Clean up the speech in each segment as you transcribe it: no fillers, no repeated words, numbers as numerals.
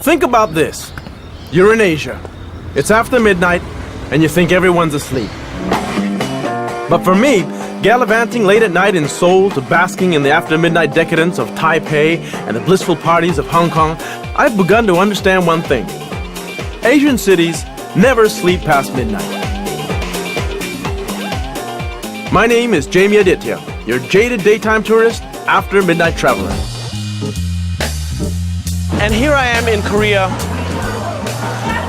Think about this. You're in Asia. It's after midnight, and you think everyone's asleep. But for me, gallivanting late at night in Seoul to basking in the after-midnight decadence of Taipei and the blissful parties of Hong Kong, I've begun to understand one thing. Asian cities never sleep past midnight. My name is Jamie Aditya, your jaded daytime tourist, after-midnight traveler. And here I am in Korea,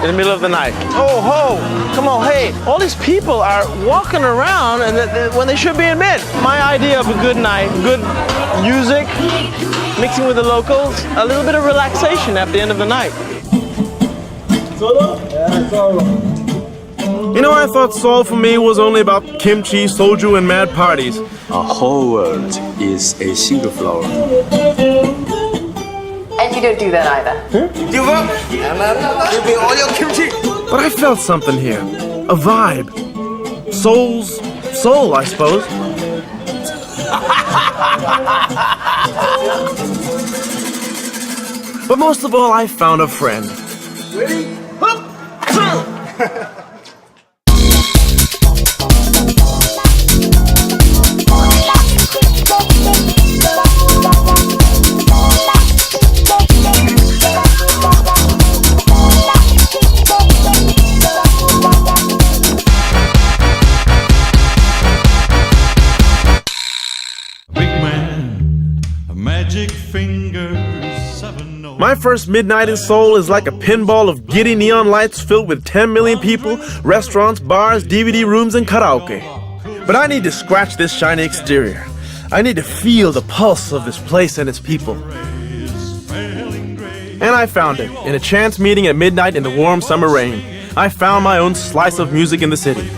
in the middle of the night. Oh, ho! Come on, hey! All these people are walking around and when they should be in bed. My idea of a good night, good music, mixing with the locals, a little bit of relaxation at the end of the night. Solo? Yeah, solo. You know, I thought Seoul for me was only about kimchi, soju, and mad parties. A whole world is a single flower. And you don't do that either. Give up! Give me all your kimchi! But I felt something here. A vibe. Soul's soul, I suppose. But most of all, I found a friend. Ready? My first midnight in Seoul is like a pinball of giddy neon lights filled with 10 million people, restaurants, bars, DVD rooms, and karaoke. But I need to scratch this shiny exterior. I need to feel the pulse of this place and its people. And I found it in a chance meeting at midnight in the warm summer rain. I found my own slice of music in the city.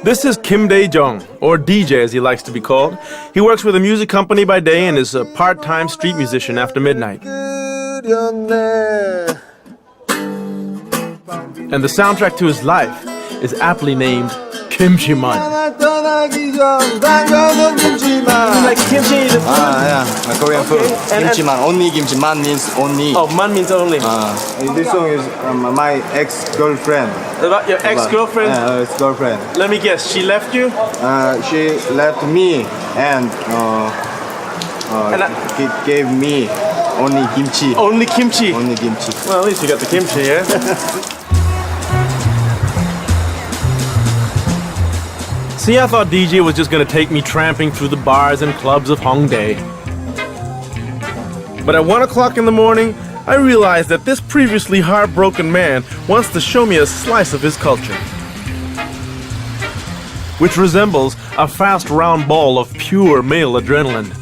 This is Kim Dae-jung, or DJ as he likes to be called. He works with a music company by day and is a part-time street musician after midnight. And the soundtrack to his life is aptly named Kimchi Man. You like kimchi? Yeah, Korean food. Kimchi man, only kimchi. Man means only. Oh, man means only. This song is my ex-girlfriend. About your ex-girlfriend? Yeah, ex-girlfriend. Let me guess, she left you? She left me and he gave me only kimchi. Only kimchi? Only kimchi. Well, at least you got the kimchi, yeah? See, I thought DJ was just gonna take me tramping through the bars and clubs of Hongdae. But at 1 o'clock in the morning, I realized that this previously heartbroken man wants to show me a slice of his culture, which resembles a fast round ball of pure male adrenaline.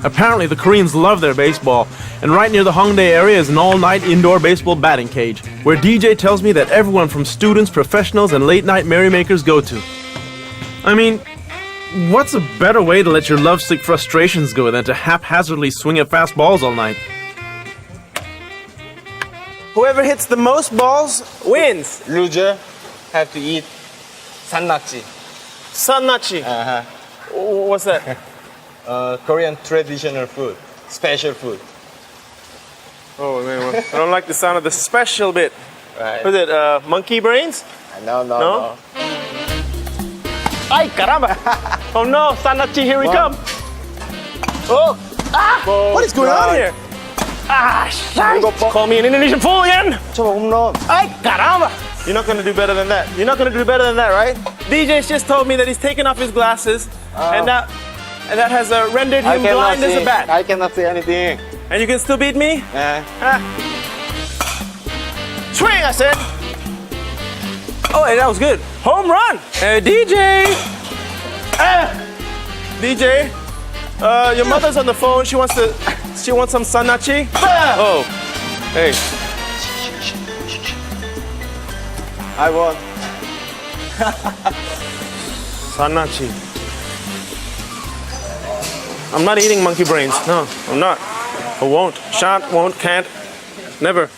Apparently, the Koreans love their baseball, and right near the Hongdae area is an all-night indoor baseball batting cage, where DJ tells me that everyone from students, professionals, and late-night merrymakers go to. I mean, what's a better way to let your lovesick frustrations go than to haphazardly swing at fast balls all night? Whoever hits the most balls wins. Loser have to eat sannakji. Sannachi. What's that? Korean traditional food, special food. Oh man, I don't like the sound of the special bit. Right. What is it, monkey brains? No. Ay, caramba! Oh no, Sannachi, here we come! Oh! Ah! What is going on here? Ah, shite! Call me an Indonesian fool again! Ay, caramba! You're not gonna do better than that. You're not gonna do better than that, right? DJ's just told me that he's taken off his glasses and that has rendered him blind as a bat. I cannot see anything. And you can still beat me? Yeah. Swing, I said! Oh, hey, that was good. Home run! Hey, DJ! DJ, your mother's on the phone. She wants some sannachi. Oh, hey. I won. Sannachi. I'm not eating monkey brains. No, I'm not. I won't. Shan't, won't, can't. Never.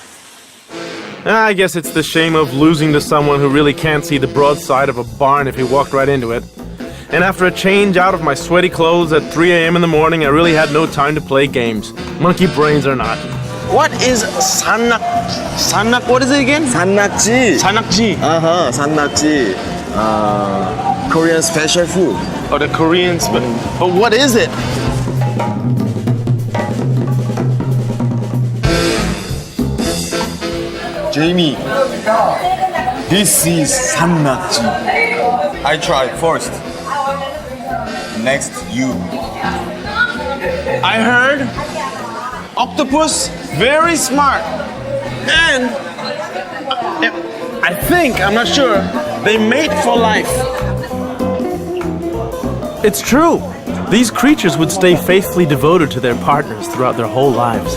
I guess it's the shame of losing to someone who really can't see the broadside of a barn if he walked right into it. And after a change out of my sweaty clothes at 3 a.m. in the morning, I really had no time to play games. Monkey brains or not. What is sanak? Sanak, what is it again? 산낙지. Sanakji. 산낙지. Korean special food. Or the Koreans. But what is it? Jamie, this is 산낙지. I try first. Next, you. I heard octopus very smart. And I think, I'm not sure, they mate for life. It's true. These creatures would stay faithfully devoted to their partners throughout their whole lives.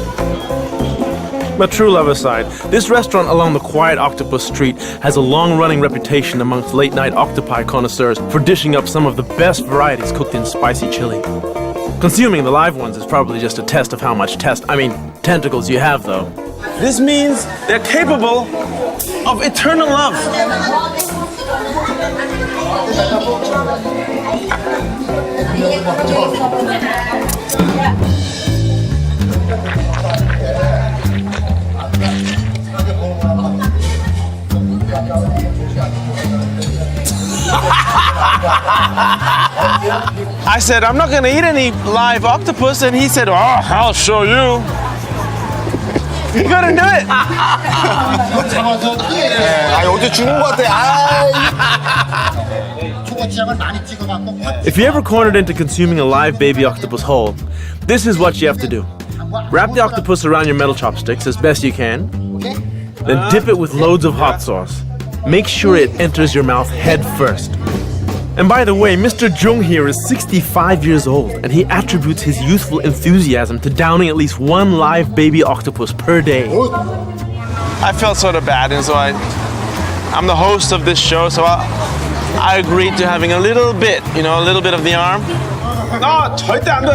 But true love aside, this restaurant along the quiet Octopus Street has a long-running reputation amongst late-night octopi connoisseurs for dishing up some of the best varieties cooked in spicy chili. Consuming the live ones is probably just a test of how much tentacles you have, though. This means they're capable of eternal love. I said, I'm not going to eat any live octopus, and he said, oh, I'll show you. You couldn't do it. 어제 죽은 것 같아. If you ever cornered into consuming a live baby octopus whole, this is what you have to do. Wrap the octopus around your metal chopsticks as best you can, then dip it with loads of hot sauce. Make sure it enters your mouth head first. And by the way, Mr. Jung here is 65 years old, and he attributes his youthful enthusiasm to downing at least one live baby octopus per day. I felt sort of bad, and so I'm the host of this show, so I agreed to having a little bit, a little bit of the arm. No, 절대 안 돼.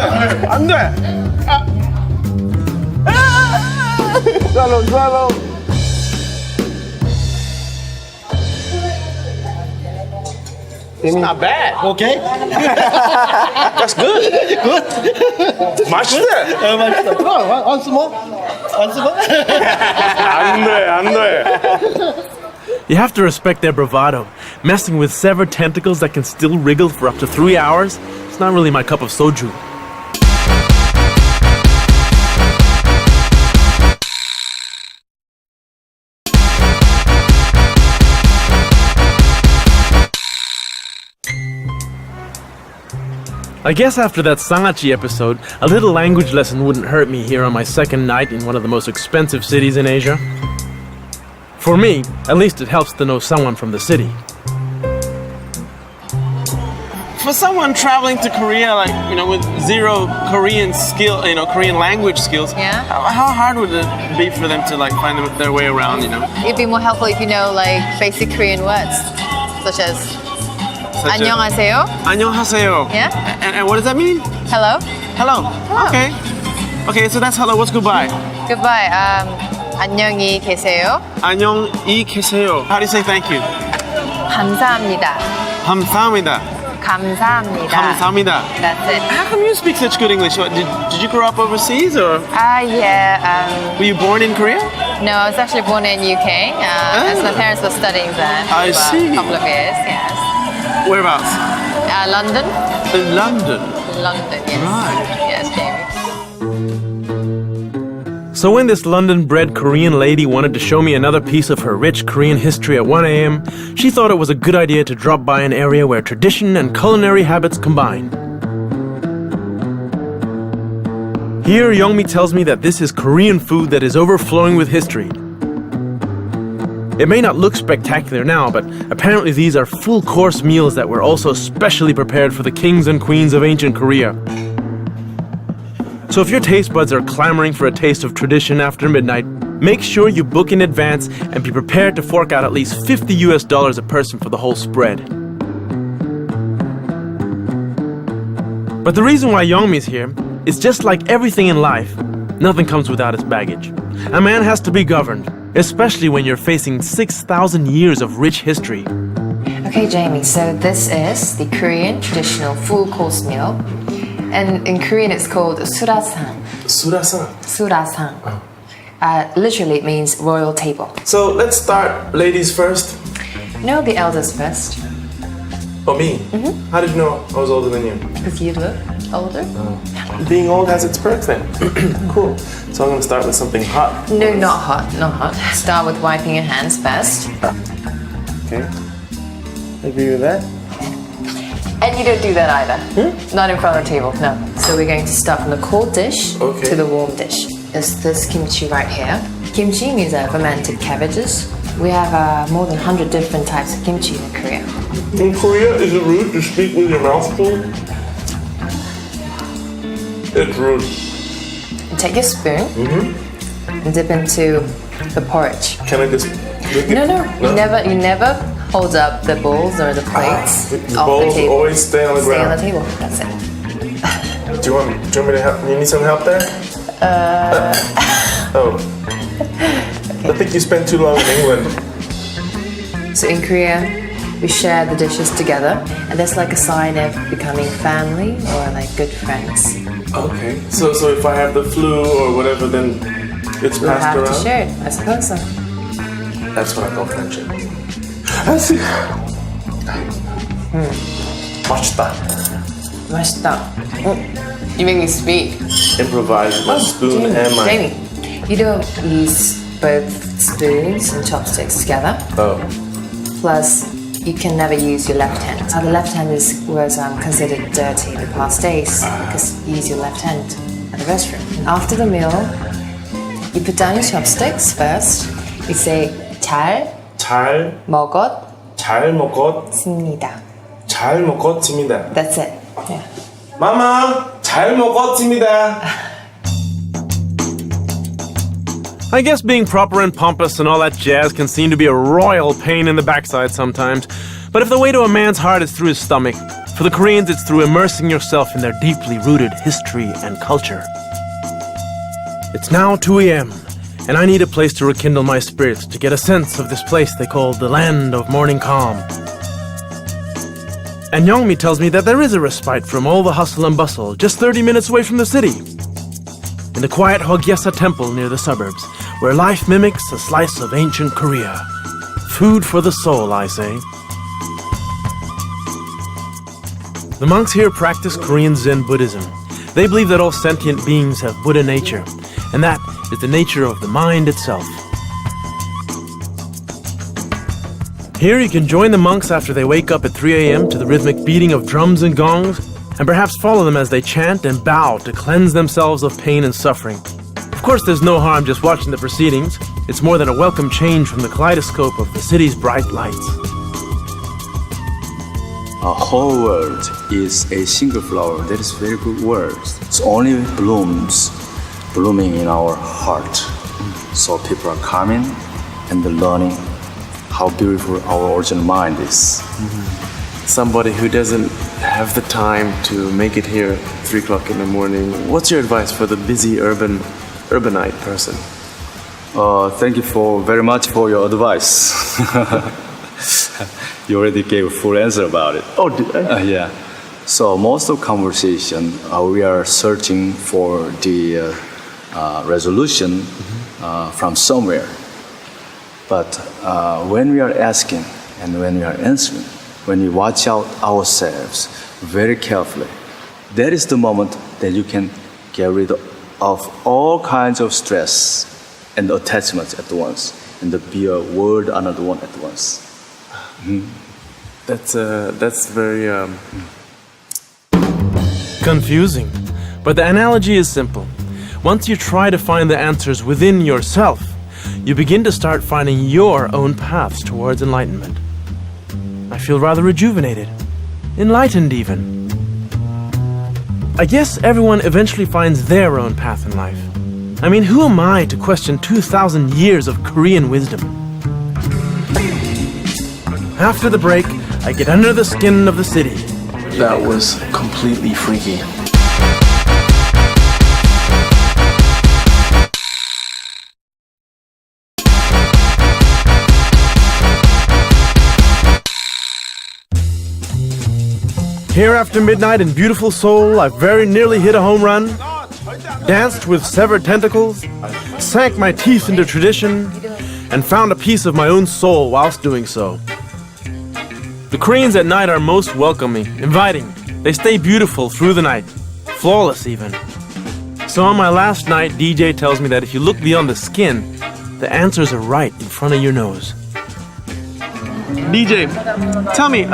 안 돼. Swallow. It's not bad. Okay? That's good. Good? 맛있어. 맛있어. Once more? 안 돼. You have to respect their bravado. Messing with severed tentacles that can still wriggle for up to 3 hours, it's not really my cup of soju. I guess after that Sangachi episode, a little language lesson wouldn't hurt me here on my second night in one of the most expensive cities in Asia. For me, at least it helps to know someone from the city. For someone traveling to Korea, with zero Korean skill, Korean language skills, Yeah. How hard would it be for them to find their way around, It'd be more helpful if you know basic Korean words, such as 안녕하세요. 안녕하세요. Yeah. And what does that mean? Hello. Hello. Okay. Okay, so that's hello. What's goodbye? Goodbye. 안녕히 계세요. 안녕히 계세요. How do you say thank you? 감사합니다. 감사합니다. 감사합니다. 감사합니다. That's it. How come you speak such good English? Did you grow up overseas or Yeah. were you born in Korea? No, I was actually born in UK. As my parents were studying there I for see. a couple of years. Yes. Whereabouts? London. In London. London. Yes. Right. Yes, Jamie. So when this London-bred Korean lady wanted to show me another piece of her rich Korean history at 1 a.m., she thought it was a good idea to drop by an area where tradition and culinary habits combine. Here, Youngmi tells me that this is Korean food that is overflowing with history. It may not look spectacular now, but apparently these are full-course meals that were also specially prepared for the kings and queens of ancient Korea. So if your taste buds are clamoring for a taste of tradition after midnight, make sure you book in advance and be prepared to fork out at least $50 a person for the whole spread. But the reason why Youngmi's here is just like everything in life, nothing comes without its baggage. A man has to be governed, especially when you're facing 6,000 years of rich history. Okay, Jamie, so this is the Korean traditional full-course meal. And in Korean, it's called surasang. Surasang. Surasang. Literally, it means royal table. So let's start ladies first. No, the elders first. Oh, me? How did you know I was older than you? Because you look older. Being old has its perks then. Cool. So I'm gonna start with something hot. No, not hot, not hot. Start with wiping your hands first. Okay. Agree with that? And you don't do that either. Not in front of the table, no. So we're going to start from the cold dish to the warm dish. There's this kimchi right here. Kimchi means fermented cabbages. We have more than 100 different types of kimchi in Korea. In Korea, is it rude to speak with your mouth full? It's rude. Take your spoon and dip into the porridge. Can I just drink it? No. You never hold up the bowls or the plates The off bowls the table. always stay on the Stay ground. on the table. That's it. Do you want me to help? You need some help there? Oh. I think you spent too long in England. So in Korea, we share the dishes together, and that's like a sign of becoming family or like good friends. Okay. So if I have the flu or whatever, then it's We passed have around? to share it, I suppose so. That's what I call friendship. I see. 맛있다. 맛있다. You make me speak. Improvise with my spoon and my... Jamie, you don't use both spoons and chopsticks together. Oh. Plus, you can never use your left hand. The left hand was considered dirty in the past days because you use your left hand at the restroom. And after the meal, you put down your chopsticks first. You say 잘 잘 먹었습니다. 잘 먹었습니다. That's it. Yeah. 마마, 잘 먹었습니다. I guess being proper and pompous and all that jazz can seem to be a royal pain in the backside sometimes. But if the way to a man's heart is through his stomach, for the Koreans it's through immersing yourself in their deeply rooted history and culture. It's now 2 a.m., and I need a place to rekindle my spirits to get a sense of this place they call the land of morning calm. And Youngmi tells me that there is a respite from all the hustle and bustle just 30 minutes away from the city. In the quiet Hogyesa temple near the suburbs, where life mimics a slice of ancient Korea. Food for the soul, I say. The monks here practice Korean Zen Buddhism. They believe that all sentient beings have Buddha nature, and that is the nature of the mind itself. Here you can join the monks after they wake up at 3 a.m. to the rhythmic beating of drums and gongs, and perhaps follow them as they chant and bow to cleanse themselves of pain and suffering. Of course, there's no harm just watching the proceedings. It's more than a welcome change from the kaleidoscope of the city's bright lights. A whole world is a single flower. That is very good word. It's only blooms, blooming in our heart. So people are coming and learning how beautiful our original mind is. Somebody who doesn't have the time to make it here at 3 o'clock in the morning, what's your advice for the busy urbanite person? Thank you very much for your advice. You already gave a full answer about it. Oh, did I? Yeah. So most of conversation, we are searching for the resolution from somewhere. But when we are asking and when we are answering, when we watch out ourselves very carefully, that is the moment that you can get rid of all kinds of stress and attachments at once, and be a word another one at once. That's very Confusing. But the analogy is simple. Once you try to find the answers within yourself, you begin to start finding your own paths towards enlightenment. I feel rather rejuvenated, enlightened even. I guess everyone eventually finds their own path in life. I mean, who am I to question 2,000 years of Korean wisdom? After the break, I get under the skin of the city. That was completely freaky. Here after midnight in beautiful Seoul, I've very nearly hit a home run. danced with severed tentacles, sank my teeth into tradition, and found a piece of my own soul whilst doing so. The Koreans at night are most welcoming, inviting. They stay beautiful through the night, flawless even. So on my last night, DJ tells me that if you look beyond the skin, the answers are right in front of your nose. DJ, tell me,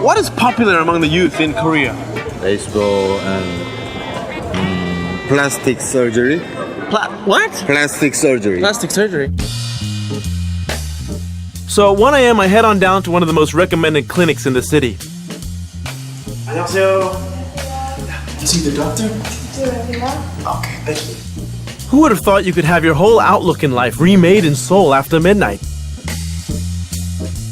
what is popular among the youth in Korea? baseball and plastic surgery. What? Plastic surgery. Plastic surgery. So at 1 a.m. I head on down to one of the most recommended clinics in the city. 안녕하세요. See the doctor? Okay, thank you. Who would have thought you could have your whole outlook in life remade in Seoul after midnight?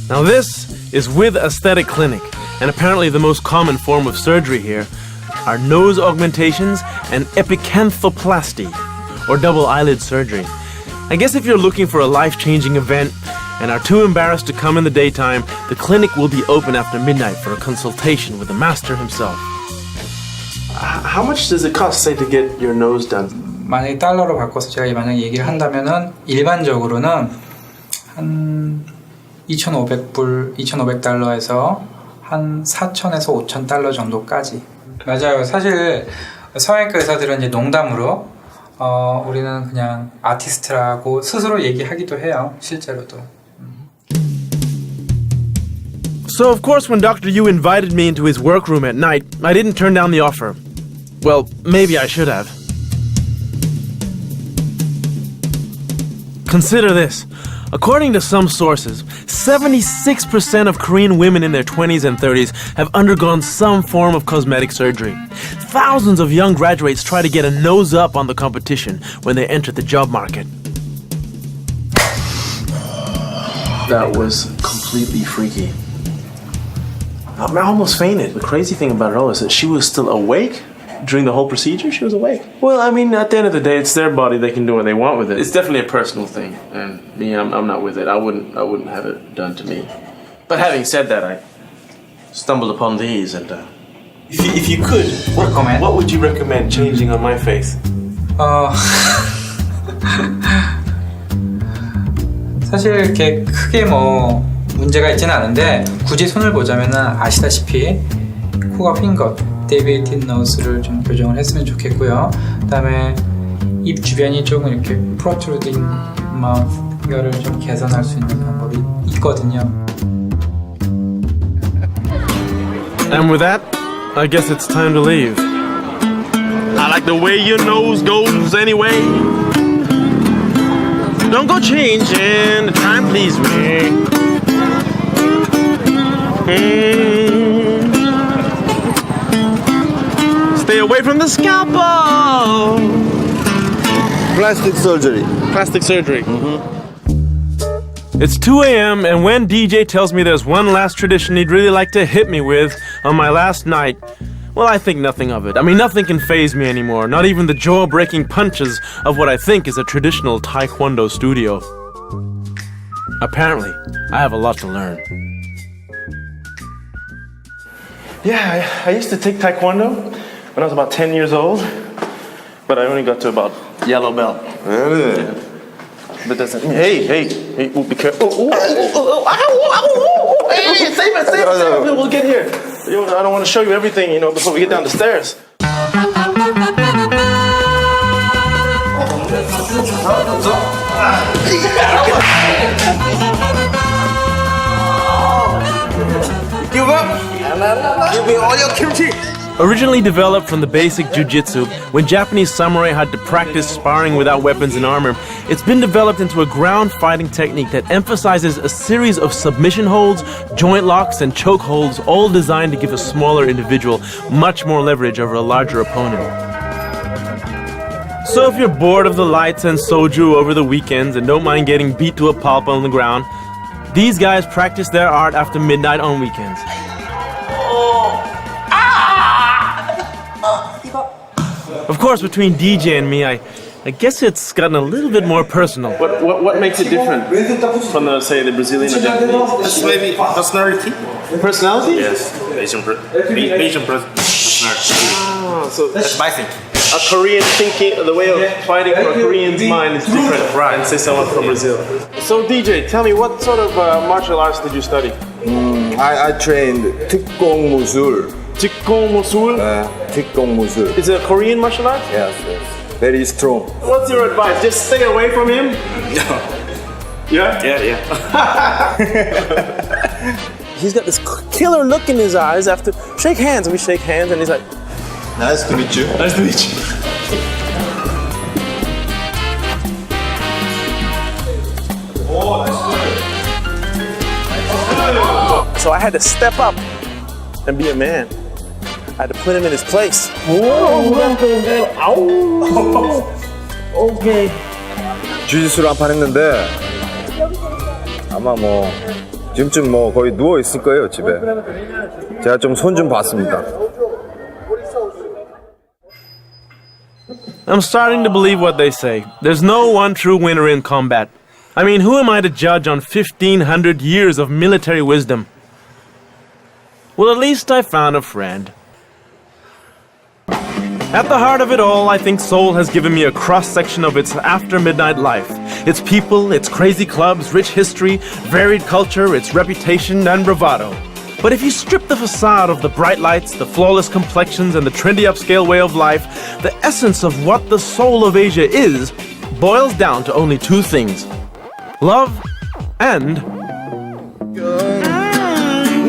Now this is with Aesthetic Clinic, and apparently the most common form of surgery here are nose augmentations and epicanthaloplasty, or double eyelid surgery. I guess if you're looking for a life-changing event and are too embarrassed to come in the daytime, the clinic will be open after midnight for a consultation with the master himself. How much does it cost, say, to get your nose done? 만약에 달러로 바꿔서 제가 만약에 얘기를 한다면은 일반적으로는 한 2,500불, 2,500달러에서 한 4,000에서 5,000달러 정도까지. 맞아요. 사실 성형외과 의사들은 이제 농담으로 우리는 그냥 아티스트라고 스스로 얘기하기도 해요. 실제로도. So of course when Dr. Yu invited me into his workroom at night, I didn't turn down the offer. Well, maybe I should have. Consider this. According to some sources, 76% of Korean women in their 20s and 30s have undergone some form of cosmetic surgery. Thousands of young graduates try to get a nose up on the competition when they enter the job market. That was completely freaky. I almost fainted. The crazy thing about it all is that she was still awake during the whole procedure. She was awake. Well, I mean, at the end of the day, it's their body. They can do what they want with it. It's definitely a personal thing, and me, I'm not with it. I wouldn't have it done to me. But having said that, I stumbled upon these, and if you could recommend, what would you recommend changing on my face? 사실 이렇게 크게 뭐 문제가 있지는 않은데 굳이 손을 보자면은 아시다시피 코가 휜 것, 데비에이티드 노스를 좀 교정을 했으면 좋겠고요. 그다음에 입 주변이 조금 이렇게 프로트루딩 마우스 이거를 좀 개선할 수 있는 방법이 있거든요. And with that, I guess it's time to leave. I like the way your nose goes anyway. Don't go changing, try and please me. Stay away from the scalpel. Plastic surgery. Plastic surgery. It's 2 a.m. and when DJ tells me there's one last tradition he'd really like to hit me with on my last night, well, I think nothing of it. I mean, nothing can faze me anymore, not even the jaw-breaking punches of what I think is a traditional Taekwondo studio. Apparently, I have a lot to learn. Yeah, I used to take Taekwondo when I was about 10 years old, but I only got to about yellow belt. Really? But that's hey, ooh, be careful. Hey, save it, we'll get here. Yo, I don't want to show you everything, before we get down the stairs. Give up! Give me all your kimchi! Originally developed from the basic jiu-jitsu, when Japanese samurai had to practice sparring without weapons and armor, it's been developed into a ground fighting technique that emphasizes a series of submission holds, joint locks, and choke holds, all designed to give a smaller individual much more leverage over a larger opponent. So if you're bored of the lights and soju over the weekends and don't mind getting beat to a pulp on the ground, these guys practice their art after midnight on weekends. Of course, between DJ and me, I guess it's gotten a little bit more personal. What makes it different from the Brazilian or Japanese? It's maybe personality. Personality? Yes, Asian personality. Oh, so That's my thing. a Korean thinking, the way of fighting for a Korean's mind is different than say someone from Brazil. So DJ, tell me, what sort of martial arts did you study? I trained 특공무술. Jikong-musul? 특공무술. Is it a Korean martial art? Yes, yes. Very strong. What's your advice? Just stay away from him? Yeah? Yeah. He's got this killer look in his eyes after shake hands, and we shake hands, and he's like, Nice to meet you. nice to meet you. So I had to step up and be a man. I had to put him in his place. Okay. 주짓수를 한 판 했는데 아마 뭐 지금쯤 뭐 거의 누워 있을 거예요 집에. 제가 좀 손 좀 봤습니다. I'm starting to believe what they say. There's no one true winner in combat. I mean, who am I to judge on 1,500 years of military wisdom? Well, at least I found a friend. At the heart of it all, I think Seoul has given me a cross-section of its after-midnight life. Its people, its crazy clubs, rich history, varied culture, its reputation and bravado. But if you strip the facade of the bright lights, the flawless complexions, and the trendy upscale way of life, the essence of what the soul of Asia is boils down to only two things: love and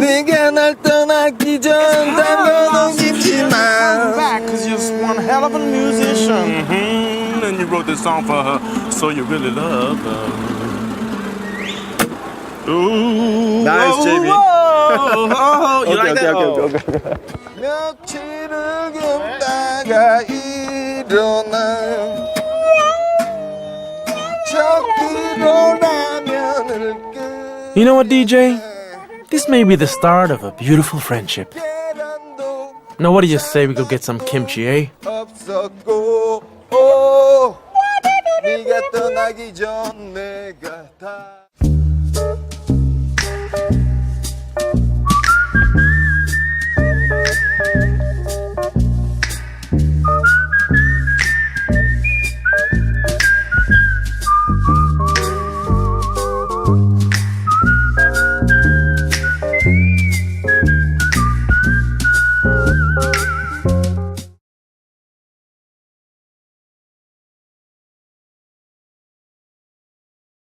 네가 날 떠나기 전 담겨놓은 김치만 Back, cause you're one hell of a musician. And you wrote this song for her, so you really love her. Ooh, Nice, JB. You like that? okay. 며칠을 겪다가 일어나 저기로 라면을 You know what, DJ? This may be the start of a beautiful friendship. Now what do you say we go get some kimchi, eh? 없었고 네가 떠나기 전 내가 다